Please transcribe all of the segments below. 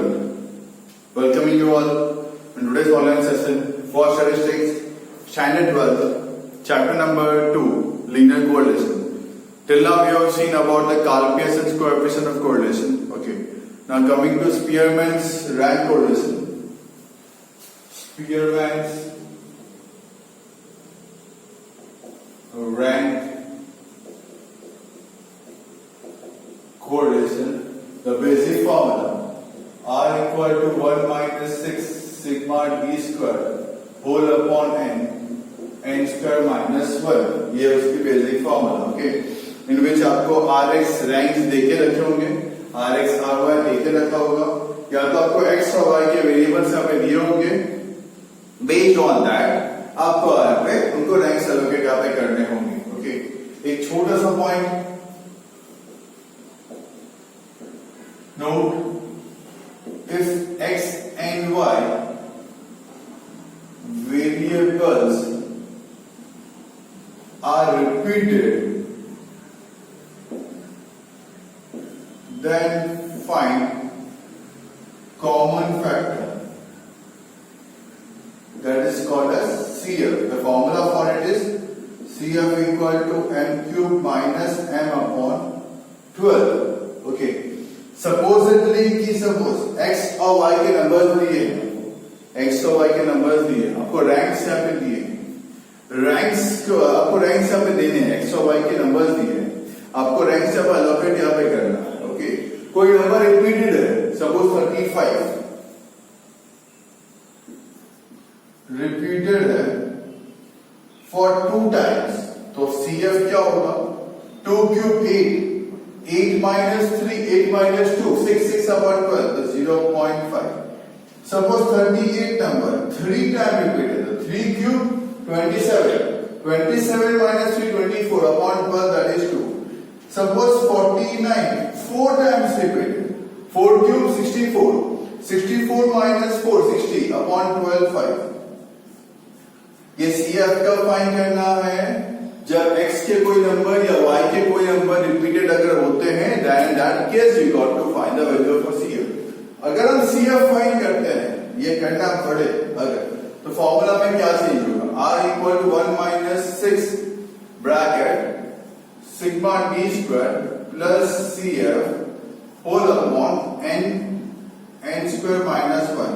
everyone. Welcoming you all in today's online session for statistics, standard 12, chapter number 2, linear correlation. Till now we have seen about the Karl-Pearson's coefficient of correlation. Okay. Now coming to Spearman's rank correlation. Spearman's rank correlation. The basic formula R equal to 1 minus 6 sigma d square whole upon n square minus 1. ये उसकी basic formula. Okay, इन विच आपको Rx ranks देके रखे होंगे, Rx Ry देके रखा होगा, या तो आपको x और y के वेरिएबल्स यहाँ पे दिए होंगे. बेस्ड ऑन दैट आपको यहाँ पे उनको रैंक्स एलोकेट यहाँ पे करने होंगे. ओके, एक छोटा सा point note, if x and y variables are repeated, then find common factor, that is called as CF. The formula for it is CF equal to m cube minus m upon 12. Okay, supposedly कि suppose x और y के numbers दिए हैं, x और y के numbers दिए, आपको ranks यहाँ पे दिए हैं, रैंक्स को आपको रैंक्स यहाँ पे देने हैं, x और y के नंबर्स दिए हैं, आपको रैंक्स यहाँ पे एलोकेट यहाँ पे करना है. ओके, कोई नंबर रिपीटेड है, सपोज 35 रिपीटेड है फॉर 2 टाइम्स, तो CF क्या होगा? 2 क्यूब 8 minus 3, 8 minus 2, 6 upon 12, तो 0.5. Suppose 38 number 3 time repeated, 3 cube 27, 27 minus 3 24 upon 12, that is 2. Suppose 49 4 times repeated, 4 cube 64, 64 minus 4 60 upon 12 5. ये CF का फाइंड करना है जब x के कोई नंबर या y के कोई नंबर रिपीटेड अगर होते हैं, then in that case you got to find the value for CF. अगर हम CF फाइंड करते हैं, ये करना पड़े अगर, तो फॉर्मूला में क्या चेंज होगा? R equal to 1 minus 6 bracket sigma d square plus CF whole upon n square minus 1.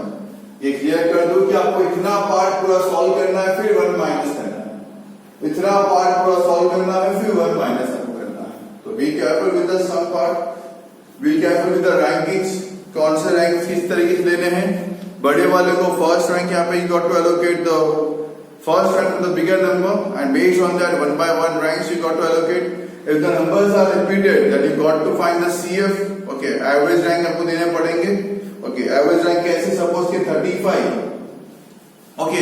ये क्लियर कर दो कि आपको इतना पार्ट पूरा सॉल्व करना है, फिर 1 माइनस करना है, इतना पार्ट पूरा सॉल्व करना है, फिर 1 माइनस आपको करना है. तो be careful with the sum part, be careful with the rankings. कौन से रैंक किस तरीके से लेने हैं? बड़े वाले को फर्स्ट रैंक यहाँ पे you got to allocate the first rank to the bigger number and based on that 1 by 1 ranks you got to allocate. If the numbers are repeated that you got to find the CF. Okay, average rank आपको देने पड़ेंगे. Okay, average rank कैसे? Suppose कि 35, okay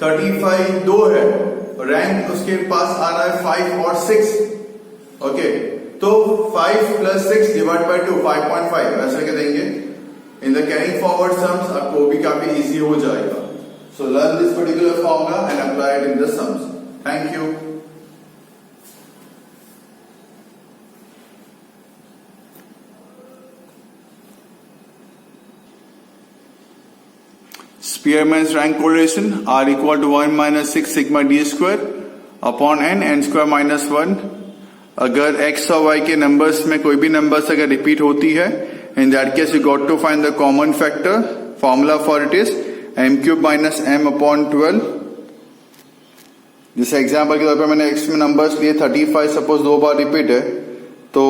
35 2 है, rank उसके पास आ रहा है 5 और 6. ओके, तो 5 प्लस 6 डिवाइड बाय 2 5.5 ऐसे के देंगे. In the carrying forward sums आपको भी काफी इजी हो जाएगा. So learn this particular formula and apply it in the sums. Thank you. Spearman's rank correlation R equal to 1 minus 6 sigma d square upon n square minus 1. अगर x और y के numbers में कोई भी numbers अगर repeat होती है, in that case you got to find the common factor. Formula for it is m cube minus m upon 12. जैसे एग्जाम्पल के तौर पर मैंने x में नंबर्स लिए 35, सपोज 2 बार रिपीट है, तो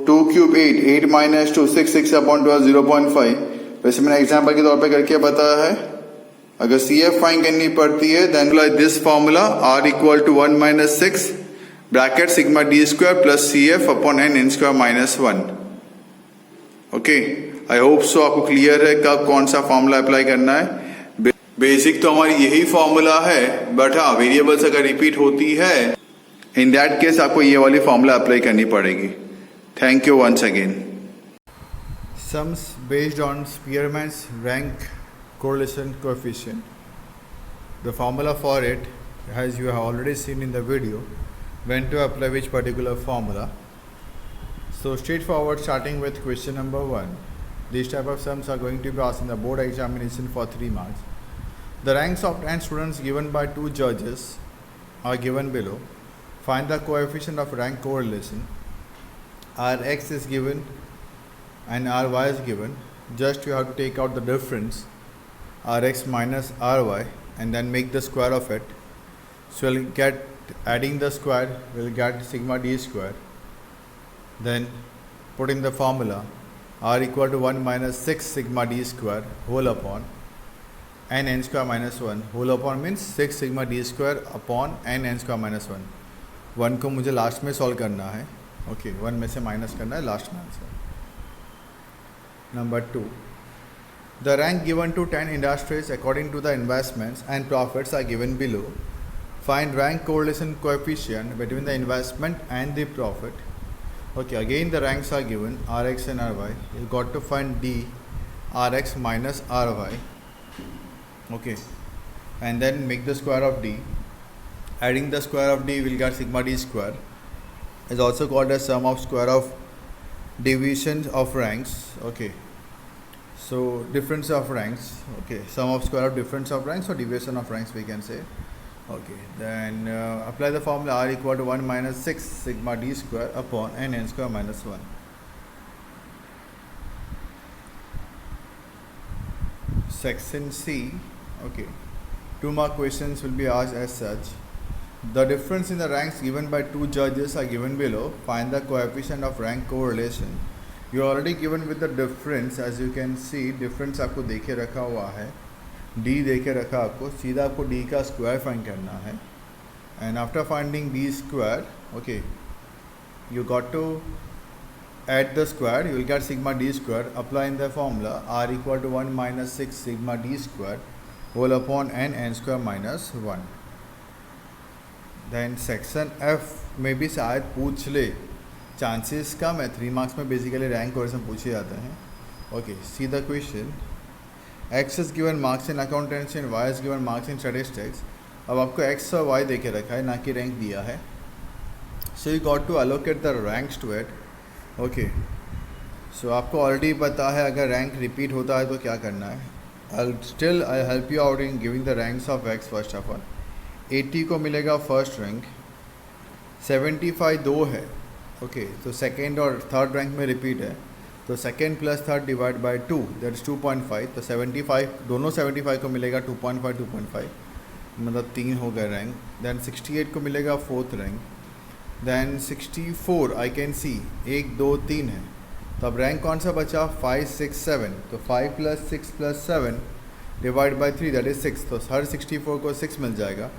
2 क्यूब 8 माइनस 2 6 अपॉन 12 0.5. वैसे मैंने एग्जाम्पल के तौर पर करके बताया है. अगर CF फाइंड करनी पड़ती है, then like this formula R equal to 1 minus 6 bracket sigma d square plus CF upon n square minus 1. Okay, I hope so आपको क्लियर है कब कौन सा फॉर्मूला अप्लाई करना है. बेसिक तो हमारी यही फॉर्मूला है, बट हाँ वेरिएबल्स अगर रिपीट होती है, इन दैट केस आपको ये वाली फॉर्मूला अप्लाई करनी पड़ेगी. Thank you once again. Sums based on Spearman's rank correlation coefficient. The formula for it, as you have already seen in the video, when to apply which particular formula. So straightforward, starting with question number 1. These type of sums are going to be asked in the board examination for 3 marks. The ranks of 10 students given by 2 judges are given below. Find the coefficient of rank correlation. Rx is given and Ry is given. Just you have to take out the difference, Rx minus Ry, and then make the square of it. So we'll get, adding the square, we'll get sigma d square. Then put in the formula, R equal to 1 minus 6 sigma d square whole upon n square minus 1. Whole upon means 6 sigma d square upon n square minus 1. 1 को मुझे last में solve करना है. Okay, 1 में से minus करना है last में answer. Number 2. The rank given to 10 industries according to the investments and profits are given below. Find rank correlation coefficient between the investment and the profit. Okay, again the ranks are given, Rx and Ry. You got to find D, Rx minus Ry. Okay, and then make the square of D. Adding the square of D will get sigma d square. Is also called as sum of square of divisions of ranks. Okay, so difference of ranks. Okay, sum of square of difference of ranks or deviation of ranks we can say. Okay, then apply the formula R equal to 1 minus 6 sigma d square upon n square minus 1. Section C. Okay, 2 mark questions will be asked as such. The difference in the ranks given by 2 judges are given below. Find the coefficient of rank correlation. You are already given with the difference. As you can see, difference आपको देखे रखा हुआ है. D देखे रखा आपको. सीधा आपको D का स्क्वायर फाइंड करना है. And after finding D square, okay, you got to add the square. You will get sigma D square. Apply in the formula R equal to 1 minus 6 sigma D square whole upon n square minus 1. Then section F में भी शायद पूछ ले. Chances कम है. 3 marks में basically rank question पूछे जाते हैं. Okay, see the question. X is given marks in accountancy and Y is given marks in statistics. अब आपको X और Y देके रखा है, ना कि रैंक दिया है. So you got to allocate the ranks to it. Okay, so आपको ऑलरेडी पता है अगर रैंक रिपीट होता है तो क्या करना है. I'll help you out in giving the ranks of X first of all. 80 को मिलेगा फर्स्ट रैंक. 75 2 है. ओके, तो सेकेंड और थर्ड रैंक में रिपीट है, तो second plus third divide by 2 that is 2.5. तो 75 दोनों 75 को मिलेगा 2.5 2.5 मतलब 3 हो गए रैंक. देन 68 को मिलेगा fourth rank. Then 64 I can see 1 2 3 है, तो अब रैंक कौन सा बचा 5 6 7. तो 5 plus 6 plus 7 divide by 3 that is 6. तो हर 64 को 6 मिल जाएगा.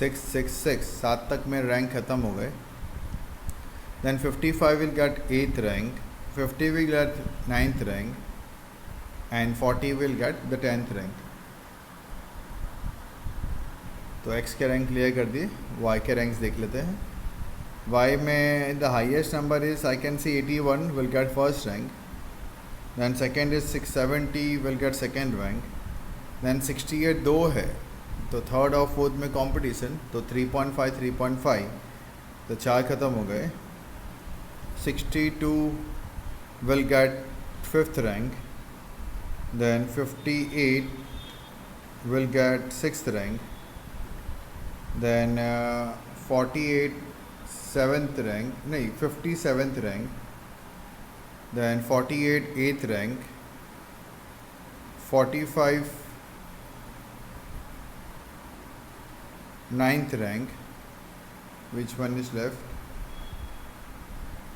6 6 6 7 तक में रैंक ख़त्म हो गए. Then 55 will get 8th rank, 50 will get 9th rank, and 40 will get the 10th rank. तो x के रैंक क्लियर कर दिए. y के रैंक्स देख लेते हैं. y में the highest number is I can see 81 will get first rank. Then second is 670 will get second rank. Then 68 2 है, तो थर्ड और फोर्थ में कंपटीशन, तो 3.5 3.5 तो 4 ख़त्म हो गए. 62 will get 5th rank. Then 58 will get 6th rank. Then 48 7th rank, no 57th rank. Then 48 8th rank. 45 9th rank. Which one is left?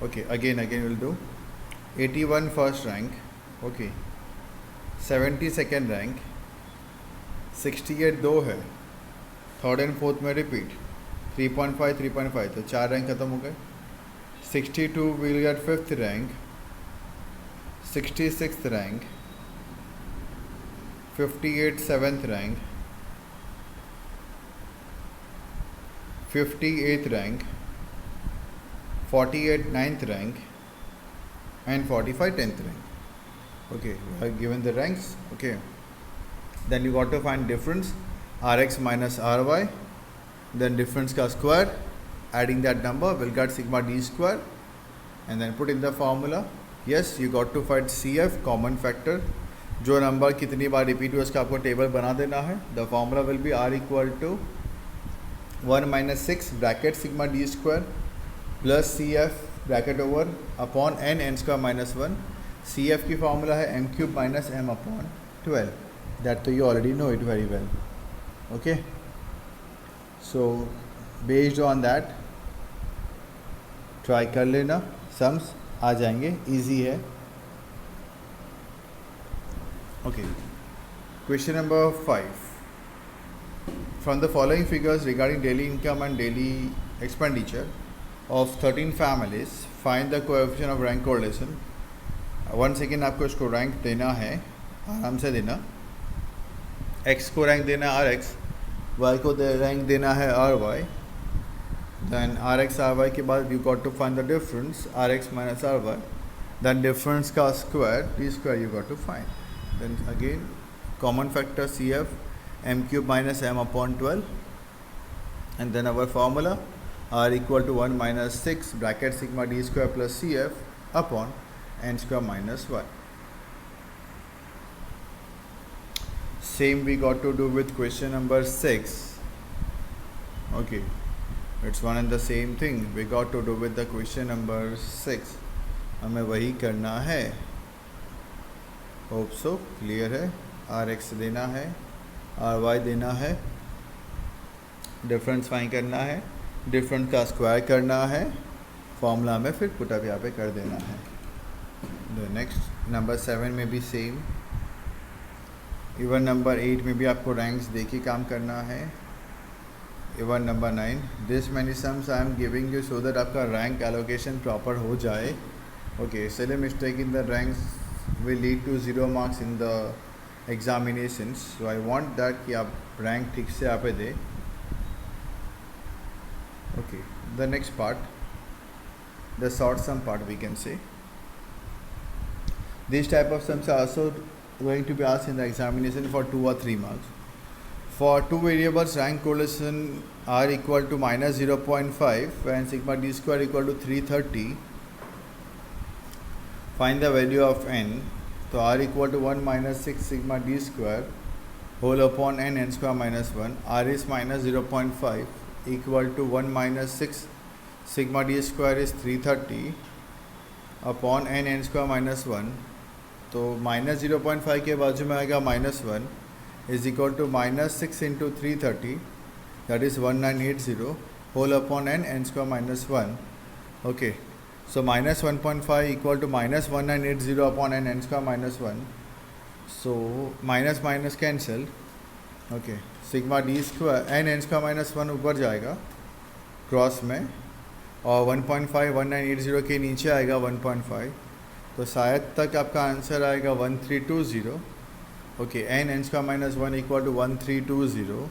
Okay, again we'll do 81 first rank. Okay, 70 second rank. 68 2 है, third and fourth में repeat. 3.5 3.5 तो 4 rank ख़त्म हो गए. 62 will get 5th rank. 66th rank. 58 7th rank. 58th rank. 48 9th rank and 45 10th rank. Okay, you are given the ranks. Okay, then you got to find difference, Rx minus Ry. Then difference का square, adding that number will get sigma d square, and then put in the formula yes you got to find C F common factor. जो number कितनी बार repeat हुआ उसका आपको table बना देना है. The formula will be R equal to 1 minus 6 bracket sigma D square plus C F bracket over upon N square minus 1. C F की फॉर्मूला है M cube minus M upon 12. That तो you already know it very well. Okay, so based on that try कर लेना, sums आ जाएंगे, easy है. Okay, question number 5. From the following figures regarding daily income and daily expenditure of 13 families, find the coefficient of rank correlation. 1 second आपको इसको rank देना है, आराम से देना. x को रैंक देना है rx, y को रैंक देना है ry. Then rx ry के बाद you got to find the difference rx minus ry. Then difference का square t square you got to find. Then again common factor cf m cube minus m upon 12, and then our formula r equal to 1 minus 6 bracket sigma d square plus cf upon n square minus 1. Same we got to do with question number 6. Okay, it's one and the same thing we got to do with the question number 6. हमें वही करना है. Hope so clear है. Are x देना है, R Y देना है, difference find करना है, डिफरेंस का स्क्वायर करना है, फॉर्मूला में फिर पुटअप यहाँ पे कर देना है. द नेक्स्ट नंबर 7 में भी सेम. इवन नंबर 8 में भी आपको रैंक्स दे के काम करना है. Even number 9. This many sums I am giving you so that आपका रैंक एलोकेशन प्रॉपर हो जाए. Okay, silly mistake in the ranks will lead to 0 marks in the examinations. So I want that कि आप rank ठीक से आप दे. Okay, the next part, the short sum part we can say. These type of sums are also going to be asked in the examination for 2 or 3 marks. For two variables, rank correlation r equal to minus 0.5 and sigma d square equal to 330. Find the value of n. तो r equal to 1 minus 6 sigma d square whole upon n square minus 1. r is minus 0.5 equal to 1 minus 6 sigma d square is 330 upon n square minus 1. तो minus 0.5 के बाजू में आएगा minus 1 is equal to minus 6 into 330, that is 1980 whole upon n square minus 1. Okay. So minus 1.5 equal to minus 1980 upon n square minus 1. So minus minus cancel. Okay, sigma d square n square minus 1 ऊपर जाएगा cross में, और 1.5 1980 के नीचे आएगा 1.5. तो शायद तक आपका आंसर आएगा 1320. Okay, n square minus 1 equal to 1320.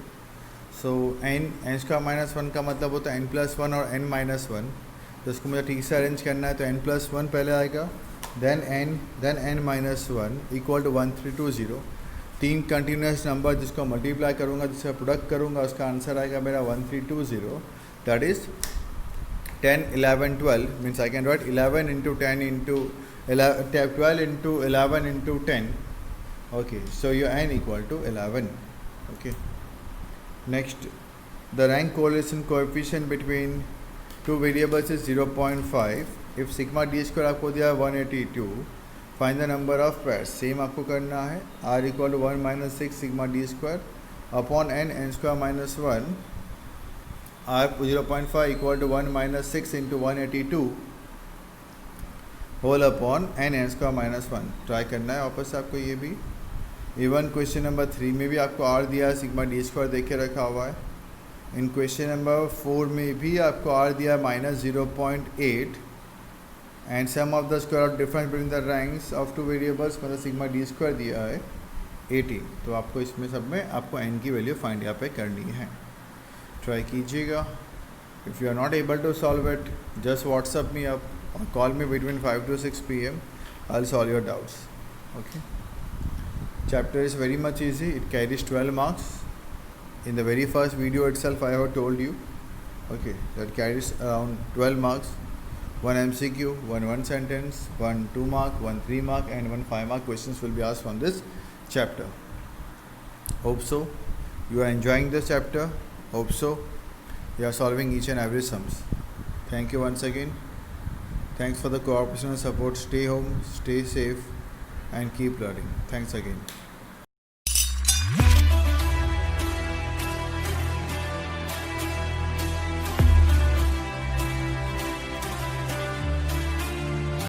So n square minus 1 का मतलब होता है n plus 1 और n minus 1. तो इसको मुझे ठीक से अरेंज करना है. तो n plus 1 पहले आएगा, then n minus 1 equal to 1320. 3 continuous number जिसको मल्टीप्लाई करूँगा, जिसका प्रोडक्ट करूँगा, उसका आंसर आएगा मेरा 1320. That is 10 11 12 means I can write 11 into 10 into 12 into 11 into 10. Okay, so your n equal to 11. Okay, next, the rank correlation coefficient between two variables is 0.5. if sigma d square आपको दिया है 182, find the number of pairs. Same आपको करना है. r equal to 1 minus 6 sigma d square upon n square minus 1. r 0.5 equal to 1 minus 6 into 182 whole upon n square minus 1. Try करना है वापस से आपको ये भी. इवन क्वेश्चन नंबर 3 में भी आपको r दिया है, सिग्मा d स्क्वायर देख के रखा हुआ है. इन क्वेश्चन नंबर 4 में भी आपको r दिया है minus 0.8 and sum of the square of difference between the ranks of two variables, मतलब सिग्मा डी स्क्वायर दिया है 18. तो आपको इसमें सब में आपको n की वैल्यू फाइंड यहाँ पे करनी है. ट्राई कीजिएगा. If you are not able to solve it, just WhatsApp me up और call me between 5 to 6 PM. I will solve your doubts. Okay, chapter is very much easy. It carries 12 marks. In the very first video itself I have told you, okay, that carries around 12 marks. one MCQ, one sentence, one 2 mark, one 3 mark, and one 5 mark questions will be asked from this chapter. Hope so. You are enjoying this chapter. Hope so. You are solving each and every sums. Thank you once again. Thanks for the cooperation and support. Stay home, stay safe, and keep learning. Thanks again.